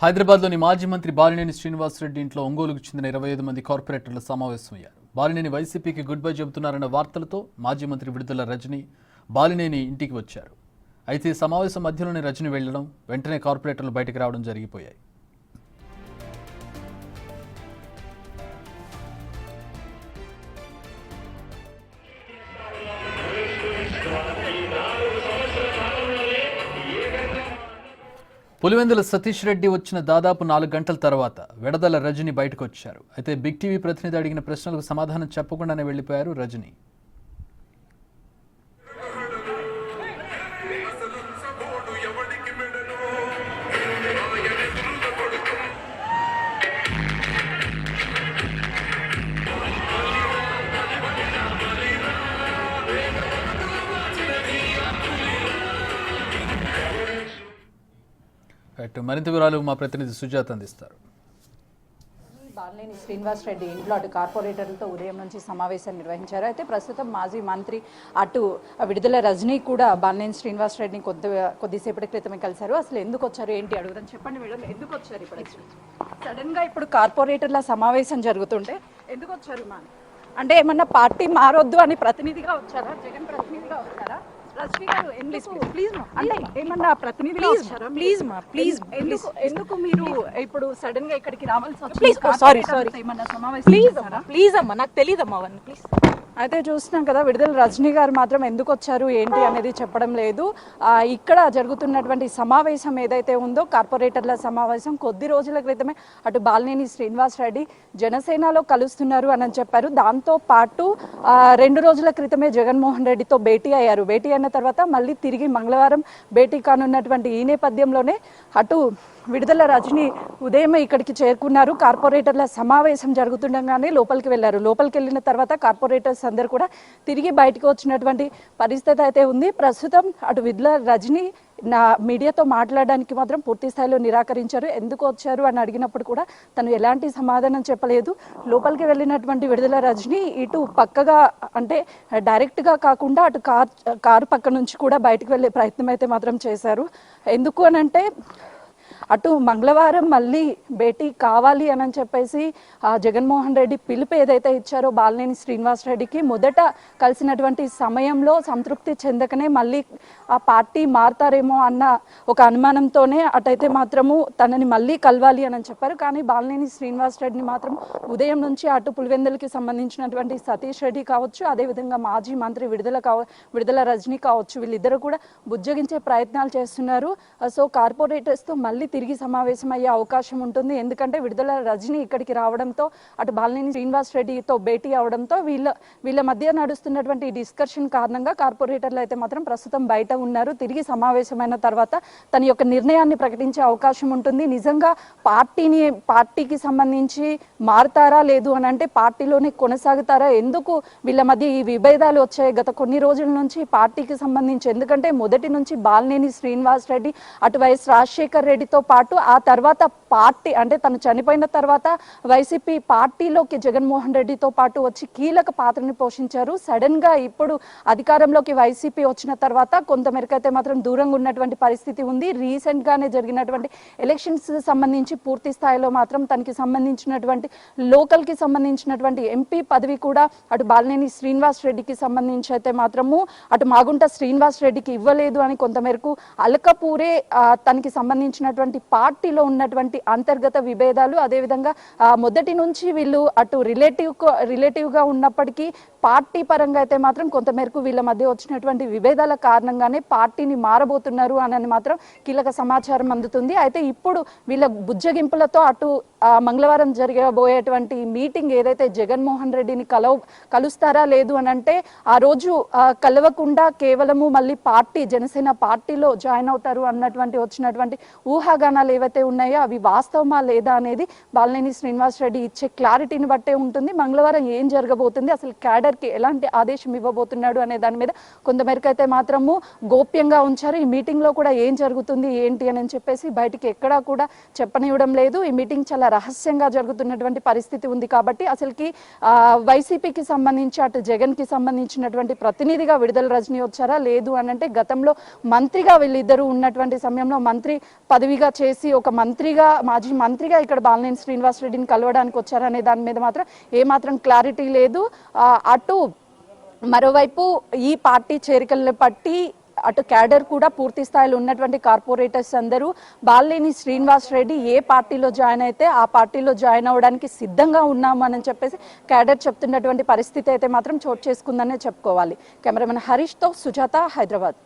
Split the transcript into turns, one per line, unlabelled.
హైదరాబాద్లోని మాజీ మంత్రి బాలినేని శ్రీనివాసరెడ్డి ఇంట్లో ఒంగోలుకు చెందిన 25 మంది కార్పొరేటర్లు సమావేశమయ్యారు. బాలినేని వైసీపీకి గుడ్ బై చెబుతున్నారన్న వార్తలతో మాజీ మంత్రి విడుదల రజని బాలినేని ఇంటికి వచ్చారు. అయితే సమావేశం మధ్యలోనే రజని వెళ్లడం, వెంటనే కార్పొరేటర్లు బయటకు రావడం జరిగిపోయాయి. పులివెందుల సతీష్ రెడ్డి వచ్చిన దాదాపు 4 గంటల తర్వాత విడుదల రజని బయటకు వచ్చారు. అయితే బిగ్ టీవీ ప్రతినిధి అడిగిన ప్రశ్నలకు సమాధానం చెప్పకుండానే వెళ్లిపోయారు రజని. మరింత వివరాలు మా ప్రతినిధి సుజాత అందిస్తారు.
బాలినేని శ్రీనివాసరెడ్డి ఇంట్లో అటు కార్పొరేటర్లతో ఉదయం నుంచి సమావేశం నిర్వహించారు. అయితే ప్రస్తుతం మాజీ మంత్రి అటు విడుదల రజనీ కూడా బాలినేని శ్రీనివాసరెడ్డిని కొద్దిసేపటి క్రితమే కలిశారు. అసలు ఎందుకు వచ్చారు ఏంటి అడుగుదాం. చెప్పండి మేడం, ఎందుకు వచ్చారు? ఇప్పుడు సడన్ గా ఇప్పుడు కార్పొరేటర్ల సమావేశం జరుగుతుంటే ఎందుకు వచ్చారు? అంటే ఏమన్నా పార్టీ మారొద్దు అని ప్రతినిధిగా వచ్చారా? జగన్ ప్రతినిధిగా వచ్చారా? ఎందుకు మీరు ఇప్పుడు సడన్ గా ఇక్కడికి రావాల్సి
అమ్మా, నాకు తెలియదమ్మా అవన్నీ ప్లీజ్.
అయితే చూస్తున్నాం కదా, విడుదల రజనీ గారు మాత్రం ఎందుకు వచ్చారు ఏంటి అనేది చెప్పడం లేదు. ఇక్కడ జరుగుతున్నటువంటి సమావేశం ఏదైతే ఉందో కార్పొరేటర్ల సమావేశం కొద్ది రోజుల క్రితమే అటు బాలినేని శ్రీనివాసరెడ్డి జనసేనలో కలుస్తున్నారు అని చెప్పారు. దాంతో పాటు 2 రోజుల క్రితమే జగన్మోహన్ రెడ్డితో భేటీ అయ్యారు. భేటీ అయిన తర్వాత మళ్ళీ తిరిగి మంగళవారం భేటీ కానున్నటువంటి ఈ నేపథ్యంలోనే అటు విడుదల రజనీ ఉదయం ఇక్కడికి చేరుకున్నారు. కార్పొరేటర్ల సమావేశం జరుగుతుండగానే లోపలికి వెళ్ళారు. లోపలికి వెళ్ళిన తర్వాత కార్పొరేటర్స్ అందరూ కూడా తిరిగి బయటకు వచ్చినటువంటి పరిస్థితి అయితే ఉంది. ప్రస్తుతం అటు విడుదల రజనీ మీడియాతో మాట్లాడడానికి మాత్రం పూర్తి స్థాయిలో నిరాకరించారు. ఎందుకు వచ్చారు అని అడిగినప్పుడు కూడా తను ఎలాంటి సమాధానం చెప్పలేదు. లోపలికి వెళ్ళినటువంటి విడుదల రజనీ ఇటు పక్కగా అంటే డైరెక్ట్గా కాకుండా అటు కారు పక్క నుంచి కూడా బయటకు వెళ్ళే ప్రయత్నం అయితే మాత్రం చేశారు. ఎందుకు అనంటే అటు మంగళవారం మళ్ళీ భేటీ కావాలి అని చెప్పేసి జగన్మోహన్ రెడ్డి పిలుపు ఏదైతే ఇచ్చారో బాలినేని శ్రీనివాసరెడ్డికి మొదట కలిసినటువంటి సమయంలో సంతృప్తి చెందకనే మళ్ళీ ఆ పార్టీ మారతారేమో అన్న ఒక అనుమానంతోనే అటైతే మాత్రము తనని మళ్ళీ కలవాలి అని చెప్పారు. కానీ బాలినేని శ్రీనివాసరెడ్డిని మాత్రం ఉదయం నుంచి అటు పులివెందులకి సంబంధించినటువంటి సతీష్ రెడ్డి కావచ్చు, అదేవిధంగా మాజీ మంత్రి విడుదల రజనీ కావచ్చు, వీళ్ళిద్దరూ కూడా బుజ్జగించే ప్రయత్నాలు చేస్తున్నారు. సో కార్పొరేటర్స్తో మళ్ళీ తిరిగి సమావేశం అయ్యే అవకాశం ఉంటుంది. ఎందుకంటే విడుదల రజనీ ఇక్కడికి రావడంతో అటు బాలినేని శ్రీనివాసరెడ్డితో భేటీ అవడంతో వీళ్ళ మధ్య నడుస్తున్నటువంటి డిస్కషన్ కారణంగా కార్పొరేటర్లు అయితే మాత్రం ప్రస్తుతం బయట ఉన్నారు. తిరిగి సమావేశమైన తర్వాత తన యొక్క నిర్ణయాన్ని ప్రకటించే అవకాశం ఉంటుంది. నిజంగా పార్టీకి సంబంధించి మారుతారా లేదు అని అంటే పార్టీలోనే కొనసాగుతారా? ఎందుకు వీళ్ళ మధ్య ఈ విభేదాలు వచ్చాయి గత కొన్ని రోజుల నుంచి పార్టీకి సంబంధించి? ఎందుకంటే మొదటి నుంచి బాలినేని శ్రీనివాసరెడ్డి అటు వైఎస్ రాజశేఖర్ రెడ్డితో పాటు ఆ తర్వాత పార్టీ అంటే తను చనిపోయిన తర్వాత వైసీపీ పార్టీలోకి జగన్మోహన్ రెడ్డితో పాటు వచ్చి కీలక పాత్రని పోషించారు. సడన్ గా ఇప్పుడు అధికారంలోకి వైసీపీ వచ్చిన తర్వాత కొంతమేరకు అయితే మాత్రం దూరంగా ఉన్నటువంటి పరిస్థితి ఉంది. రీసెంట్ గానే జరిగినటువంటి ఎలక్షన్స్ సంబంధించి పూర్తి స్థాయిలో మాత్రం తనకి సంబంధించినటువంటి లోకల్ కి సంబంధించినటువంటి ఎంపీ పదవి కూడా అటు బాలినేని శ్రీనివాస్ రెడ్డికి సంబంధించి అయితే మాత్రము అటు మాగుంట శ్రీనివాస్ రెడ్డికి ఇవ్వలేదు అని కొంతమేరకు అలకపూరే తనకి సంబంధించినటువంటి పార్టీలో ఉన్నటువంటి అంతర్గత విభేదాలు, అదేవిధంగా మొదటి నుంచి వీళ్ళు అటు రిలేటివ్ గా ఉన్నప్పటికీ పార్టీ పరంగా అయితే మాత్రం కొంతమేరకు వీళ్ళ మధ్య వచ్చినటువంటి విభేదాల కారణంగానే పార్టీని మారబోతున్నారు అని మాత్రం కీలక సమాచారం అందుతుంది. అయితే ఇప్పుడు వీళ్ళ బుజ్జగింపులతో అటు మంగళవారం జరగబోయేటువంటి మీటింగ్ ఏదైతే జగన్మోహన్ రెడ్డిని కలుస్తారా లేదు అని అంటే ఆ రోజు కలవకుండా కేవలము మళ్ళీ జనసేన పార్టీలో జాయిన్ అవుతారు అన్నటువంటి వచ్చినటువంటి ఊహాగానాలు ఏవైతే ఉన్నాయో అవి వాస్తవమా లేదా అనేది బాలినేని శ్రీనివాసరెడ్డి ఇచ్చే క్లారిటీని బట్టే ఉంటుంది. మంగళవారం ఏం జరగబోతుంది, అసలు క్యాడర్కి ఎలాంటి ఆదేశం ఇవ్వబోతున్నాడు అనే దాని మీద కొంతమేరకు అయితే మాత్రము గోప్యంగా ఉంచారు. ఈ మీటింగ్ లో కూడా ఏం జరుగుతుంది ఏంటి అని చెప్పేసి బయటికి ఎక్కడా కూడా చెప్పనివ్వడం లేదు. ఈ మీటింగ్ చాలా రహస్యంగా జరుగుతున్నటువంటి పరిస్థితి ఉంది. కాబట్టి అసలుకి వైసీపీకి సంబంధించి అటు జగన్ కి సంబంధించినటువంటి ప్రతినిధిగా విడుదల రజనీ వచ్చారా లేదు అని అంటే గతంలో మంత్రిగా వీళ్ళిద్దరూ ఉన్నటువంటి సమయంలో మంత్రి పదవిగా ఎంపీగా చేసి ఒక మంత్రిగా మాజీ మంత్రిగా ఇక్కడ బాలినేని శ్రీనివాసరెడ్డిని కలవడానికి వచ్చారనే దాని మీద మాత్రం ఏమాత్రం క్లారిటీ లేదు. అటు మరోవైపు ఈ పార్టీ చేరికలను బట్టి అటు క్యాడర్ కూడా పూర్తి స్థాయిలో ఉన్నటువంటి కార్పొరేటర్స్ అందరూ బాలినేని శ్రీనివాసరెడ్డి ఏ పార్టీలో జాయిన్ అయితే ఆ పార్టీలో జాయిన్ అవ్వడానికి సిద్ధంగా ఉన్నామని చెప్పేసి క్యాడర్ చెప్తున్నటువంటి పరిస్థితి అయితే మాత్రం చోటు చేసుకుందనే చెప్పుకోవాలి. కెమెరామెన్ హరీష్తో సుజాత, హైదరాబాద్.